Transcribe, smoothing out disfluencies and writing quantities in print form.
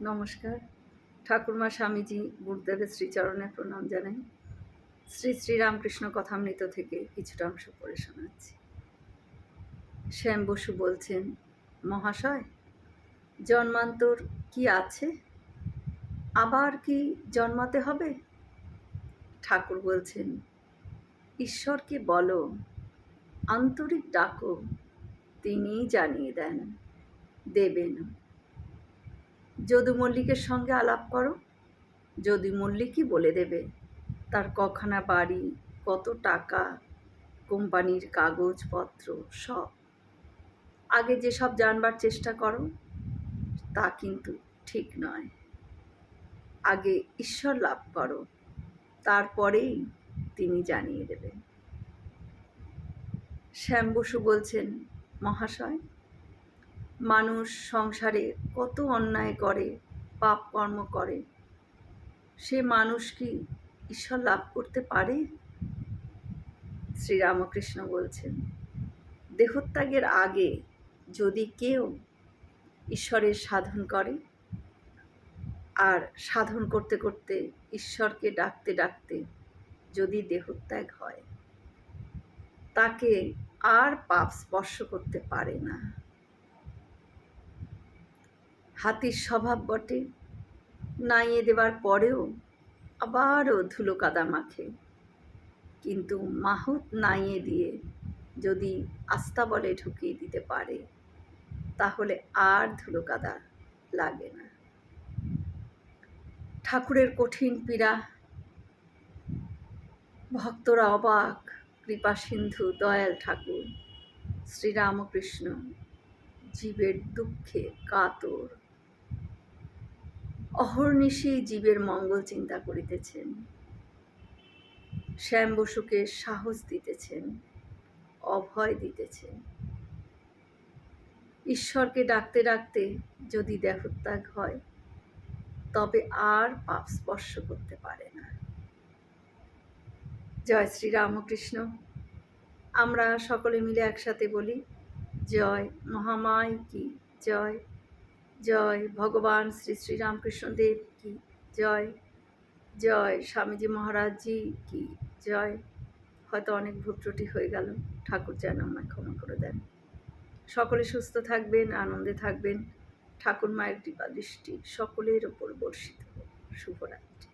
নমস্কার। ঠাকুরমা স্বামীজি গুরুদেবের শ্রীচরণে প্রণাম জানাই। শ্রী শ্রী রামকৃষ্ণ কথামৃত থেকে কিছুটা অংশ পড়ে শোনাচ্ছি। শ্যাম বসু বলছেন, মহাশয়, জন্মান্তর কি আছে? আবার কি জন্মাতে হবে? ঠাকুর বলছেন, ঈশ্বরকে বলো, আন্তরিক ডাকো, তিনিই জানিয়ে দেবেন। যদু মল্লিকের সঙ্গে আলাপ করো, যদু মল্লিকই বলে দেবে তার কখানা বাড়ি, কত টাকা, কোম্পানির কাগজপত্র সব। আগে যেসব জানবার চেষ্টা করো তা কিন্তু ঠিক নয়। আগে ঈশ্বর লাভ করো, তারপরেই তিনি জানিয়ে দেবেন। শ্যাম বসু বলছেন, মহাশয়, মানুষ সংসারে কত অন্যায় করে, পাপ কর্ম করে, সে মানুষ কি ঈশ্বর লাভ করতে পারে? শ্রীরামকৃষ্ণ বলছেন, দেহত্যাগের আগে যদি কেউ ঈশ্বরের সাধন করে আর সাধন করতে করতে ঈশ্বরকে ডাকতে ডাকতে যদি দেহত্যাগ হয়, তাকে আর পাপ স্পর্শ করতে পারে না। হাতির স্বভাব বটে, নাইয়ে দেবার পরেও আবারও ধুলো কাদা মাখে, কিন্তু মাহুত নাইয়ে দিয়ে যদি আস্তাবলে ঢুকিয়ে দিতে পারে, তাহলে আর ধুলো কাদা লাগে না। ঠাকুরের কঠিন পীড়া, ভক্তরা অবাক। কৃপা সিন্ধু দয়াল ঠাকুর শ্রীরামকৃষ্ণ জীবের দুঃখে কাতর, অহর্নিশি জীবের মঙ্গল চিন্তা করিতেছেন। শ্যাম বসুকে সাহস দিতেছেন, অভয় দিতেছেন। ঈশ্বরকে ডাকতে ডাকতে যদি দেহত্যাগ হয়, তবে আর পাপ স্পর্শ করতে পারে না। জয় শ্রী রামকৃষ্ণ। আমরা সকলে মিলে একসাথে বলি, জয় মহামায় কি জয়, জয় ভগবান শ্রী শ্রী রামকৃষ্ণ দেব কি জয়, জয় স্বামীজি মহারাজজি কি জয়। হয়তো অনেক ভুল ত্রুটি হয়ে গেল, ঠাকুর যেন আমায় ক্ষমা করে দেন। সকলে সুস্থ থাকবেন, আনন্দে থাকবেন। ঠাকুর মায়ের কৃপা দৃষ্টি সকলের ওপর বর্ষিত হোক। শুভরাত্রি।